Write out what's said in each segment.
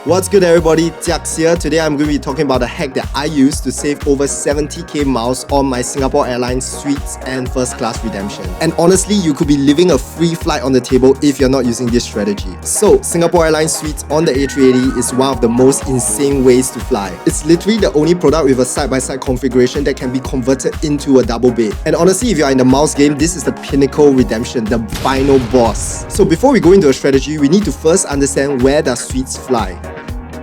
What's good everybody, Jiax here. Today I'm going to be talking about a hack that I used to save over 70k miles on my Singapore Airlines Suites and first class redemption. And honestly, you could be leaving a free flight on the table if you're not using this strategy. So, Singapore Airlines Suites on the A380 is one of the most insane ways to fly. It's literally the only product with a side-by-side configuration that can be converted into a double bed. And honestly, if you're in the miles game, this is the pinnacle redemption, the final boss. So before we go into a strategy, we need to first understand where does Suites fly.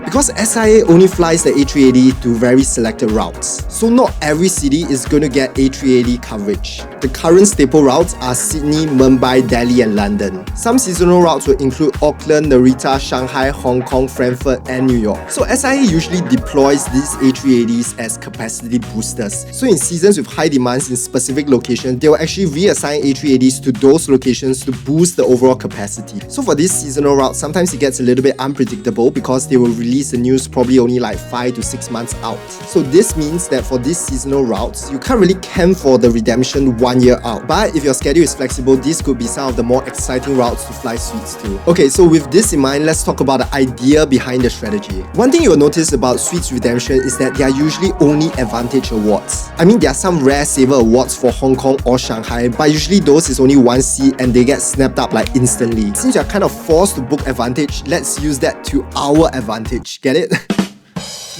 Because SIA only flies the A380 to very selected routes, so not every city is going to get A380 coverage. The current staple routes are Sydney, Mumbai, Delhi and London. Some seasonal routes will include Auckland, Narita, Shanghai, Hong Kong, Frankfurt and New York. So SIA usually deploys these A380s as capacity boosters. So in seasons with high demands in specific locations, they will actually reassign A380s to those locations to boost the overall capacity. So for these seasonal routes, sometimes it gets a little bit unpredictable because they will release the news probably only like 5 to 6 months out. So this means that for these seasonal routes, you can't really camp for the redemption 1 year out. But if your schedule is flexible, these could be some of the more exciting routes to fly Suites to. Okay, so with this in mind, let's talk about the idea behind the strategy. One thing you'll notice about Suites redemption is that they are usually only Advantage awards. I mean, there are some rare saver awards for Hong Kong or Shanghai, but usually those is only one seat and they get snapped up like instantly. Since you're kind of forced to book Advantage, let's use that to our advantage. Get it?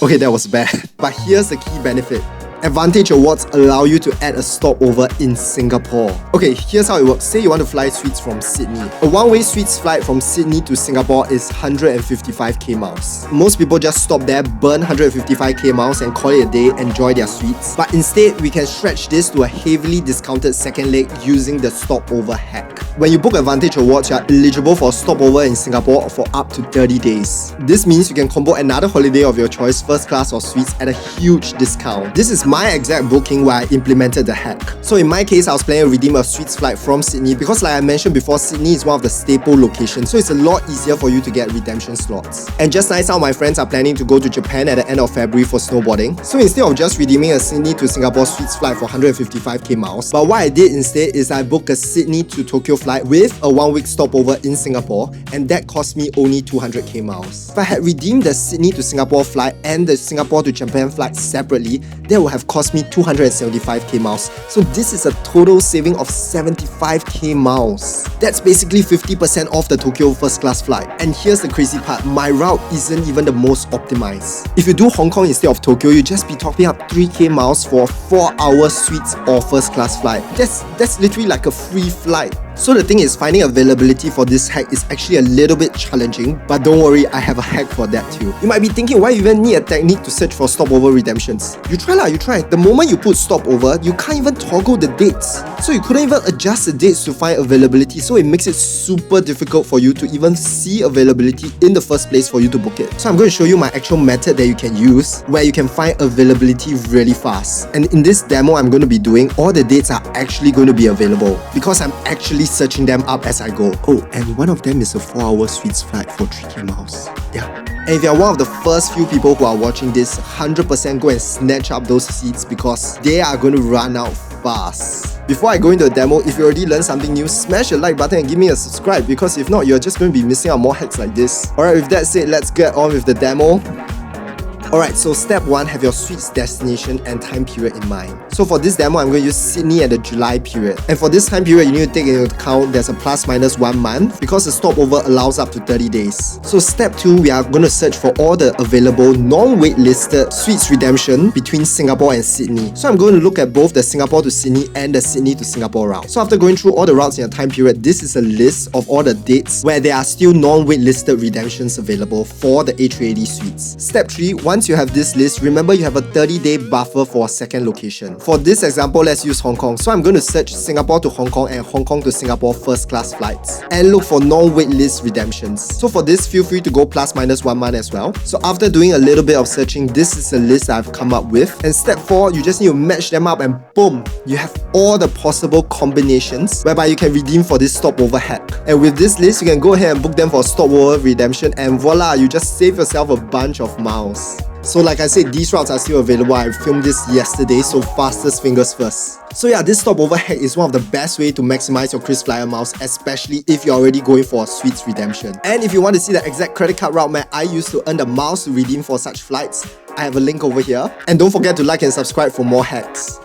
Okay, that was bad. But here's the key benefit. Advantage awards allow you to add a stopover in Singapore. Okay, here's how it works. Say you want to fly Suites from Sydney. A one-way Suites flight from Sydney to Singapore is 155k miles. Most people just stop there, burn 155k miles and call it a day, enjoy their Suites. But instead, we can stretch this to a heavily discounted second leg using the stopover hack. When you book Advantage awards, you are eligible for a stopover in Singapore for up to 30 days. This means you can combo another holiday of your choice, first class or Suites, at a huge discount. This is my exact booking where I implemented the hack. So in my case, I was planning to redeem a Suites flight from Sydney because like I mentioned before, Sydney is one of the staple locations, so it's a lot easier for you to get redemption slots. And just nice, some of my friends are planning to go to Japan at the end of February for snowboarding. So instead of just redeeming a Sydney to Singapore Suites flight for 155k miles, but what I did instead is I booked a Sydney to Tokyo flight with a 1 week stopover in Singapore, and that cost me only 200k miles. If I had redeemed the Sydney to Singapore flight and the Singapore to Japan flight separately, that would have cost me 275k miles. So this is a total saving of 75k miles. That's basically 50% off the Tokyo first class flight. And here's the crazy part, my route isn't even the most optimized. If you do Hong Kong instead of Tokyo, you just be topping up 3k miles for a 4-hour Suites or first class flight. That's literally like a free flight. So the thing is, finding availability for this hack is actually a little bit challenging, but don't worry, I have a hack for that too. You might be thinking, why even need a technique to search for stopover redemptions? You try. The moment you put stopover, you can't even toggle the dates. So you couldn't even adjust the dates to find availability, so it makes it super difficult for you to even see availability in the first place for you to book it. So I'm going to show you my actual method that you can use, where you can find availability really fast. And in this demo I'm going to be doing, all the dates are actually going to be available, because I'm actually searching them up as I go. Oh, and one of them is a 4-hour Suites flight for 3k miles. Yeah. And if you're one of the first few people who are watching this, 100% go and snatch up those seats because they are going to run out fast. Before I go into the demo, if you already learned something new, smash the like button and give me a subscribe, because if not, you're just going to be missing out more hacks like this. Alright, with that said, let's get on with the demo. Alright, so step 1, have your Suites destination and time period in mind. So for this demo, I'm going to use Sydney at the July period. And for this time period, you need to take into account there's a ±1 month because the stopover allows up to 30 days. So step 2, we are going to search for all the available non-waitlisted Suites redemption between Singapore and Sydney. So I'm going to look at both the Singapore to Sydney and the Sydney to Singapore route. So after going through all the routes in a time period, this is a list of all the dates where there are still non-waitlisted redemptions available for the A380 Suites. Step 3, once you have this list, remember you have a 30-day buffer for a second location. For this example, let's use Hong Kong. So I'm going to search Singapore to Hong Kong and Hong Kong to Singapore first class flights and look for non-waitlist redemptions. So for this, feel free to go ±1 month as well. So after doing a little bit of searching, this is a list I've come up with. And step 4, you just need to match them up and boom, you have all the possible combinations whereby you can redeem for this stopover hack. And with this list, you can go ahead and book them for stopover redemption and voila, you just save yourself a bunch of miles. So like I said, these routes are still available. I filmed this yesterday, so fastest fingers first. So yeah, this stopover hack is one of the best way to maximize your KrisFlyer miles, especially if you're already going for a Suites redemption. And if you want to see the exact credit card route map I use to earn the miles to redeem for such flights, I have a link over here. And don't forget to like and subscribe for more hacks.